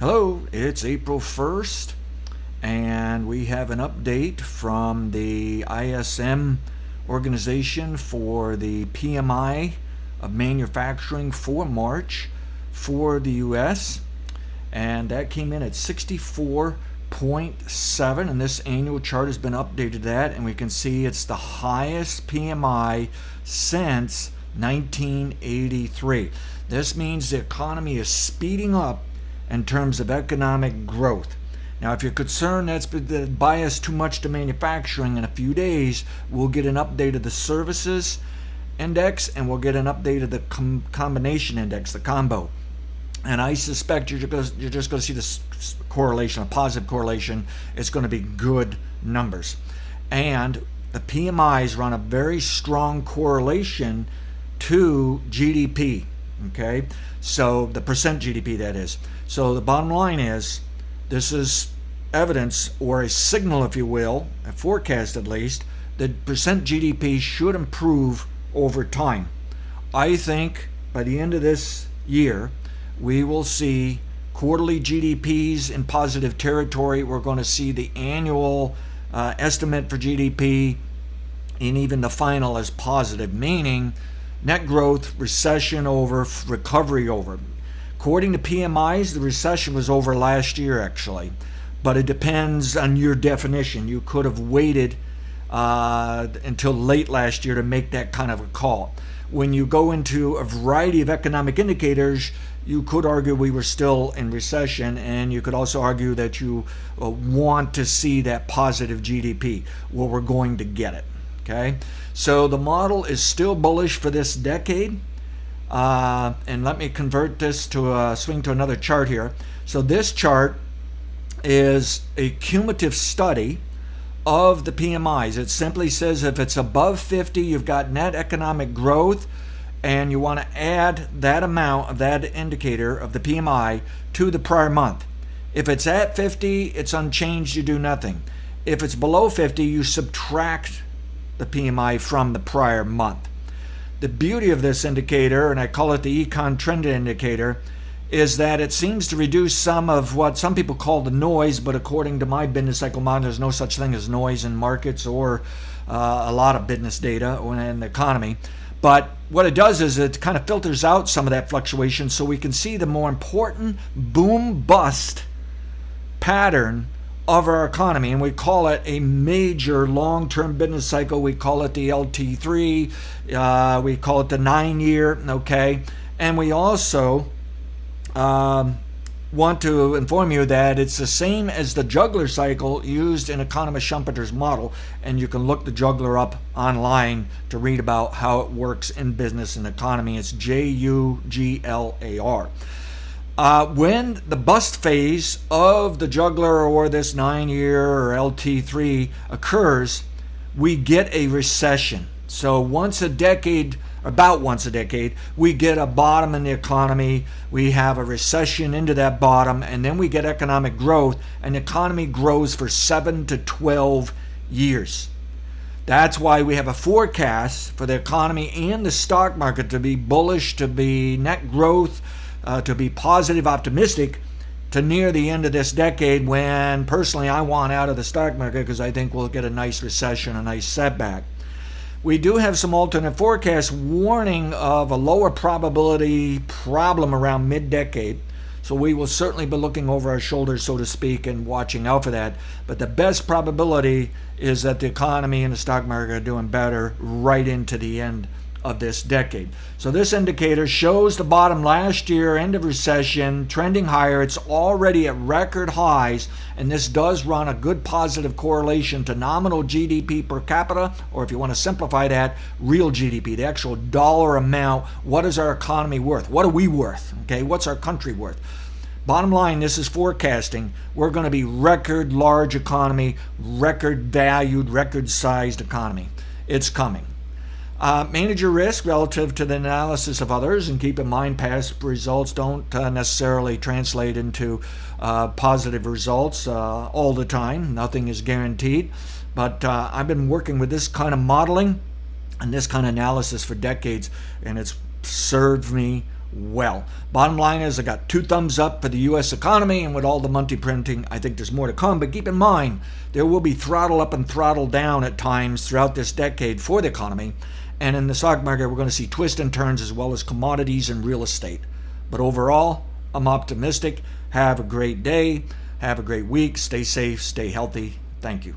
Hello, it's April 1st, and we have an update from the ISM organization for the PMI of manufacturing for March for the US, and that came in at 64.7, and this annual chart has been updated to that, and we can see it's the highest PMI since 1983. This means the economy is speeding up in terms of economic growth. Now, if you're concerned that's biased too much to manufacturing, in a few days we'll get an update of the services index and we'll get an update of the combination index, the combo. And I suspect you're just going to see this correlation, a positive correlation. It's going to be good numbers. And the PMIs run a very strong correlation to GDP. Okay, so the percent GDP, that is. So the bottom line is, this is evidence, or a signal, if you will, a forecast at least, that percent GDP should improve over time. I think by the end of this year, we will see quarterly GDPs in positive territory. We're going to see the annual estimate for GDP and even the final as positive, meaning net growth, recession over, recovery over. According to PMIs, the recession was over last year, actually. But it depends on your definition. You could have waited until late last year to make that kind of a call. When you go into a variety of economic indicators, you could argue we were still in recession, and you could also argue that you want to see that positive GDP. Well, we're going to get it. Okay, so the model is still bullish for this decade, and let me convert this to swing to another chart here. So this chart is a cumulative study of the PMIs. It simply says if it's above 50, you've got net economic growth, and you want to add that amount of that indicator of the PMI to the prior month. If it's at 50, it's unchanged, you do nothing. If it's below 50, you subtract the PMI from the prior month. The beauty of this indicator, and I call it the econ trend indicator, is that it seems to reduce some of what some people call the noise, but according to my business cycle model, there's no such thing as noise in markets or a lot of business data or in the economy. But what it does is it kind of filters out some of that fluctuation so we can see the more important boom-bust pattern of our economy, and we call it a major long-term business cycle. We call it the LT3, we call it the 9-year, okay? And we also want to inform you that it's the same as the juggler cycle used in economist Schumpeter's model, and you can look the juggler up online to read about how it works in business and economy. It's JUGLAR. When the bust phase of the juggler or this 9-year or LT3 occurs, we get a recession. So once a decade, we get a bottom in the economy, we have a recession into that bottom, and then we get economic growth, and the economy grows for 7 to 12 years. That's why we have a forecast for the economy and the stock market to be bullish, to be net growth, to be positive, optimistic, to near the end of this decade, when personally I want out of the stock market because I think we'll get a nice recession, a nice setback. We do have some alternate forecasts warning of a lower probability problem around mid-decade. So we will certainly be looking over our shoulders, so to speak, and watching out for that. But the best probability is that the economy and the stock market are doing better right into the end of this decade. So this indicator shows the bottom last year, end of recession, trending higher. It's already at record highs, and this does run a good positive correlation to nominal GDP per capita, or if you want to simplify that, real GDP, the actual dollar amount. What is our economy worth? What are we worth? Okay, what's our country worth? Bottom line, this is forecasting. We're going to be record large economy, record valued, record sized economy. It's coming. Manage your risk relative to the analysis of others, and keep in mind past results don't necessarily translate into positive results all the time. Nothing is guaranteed. But I've been working with this kind of modeling and this kind of analysis for decades, and it's served me well. Bottom line is I got 2 thumbs up for the U.S. economy, and with all the money printing, I think there's more to come. But keep in mind, there will be throttle up and throttle down at times throughout this decade for the economy. And in the stock market, we're going to see twists and turns as well as commodities and real estate. But overall, I'm optimistic. Have a great day. Have a great week. Stay safe. Stay healthy. Thank you.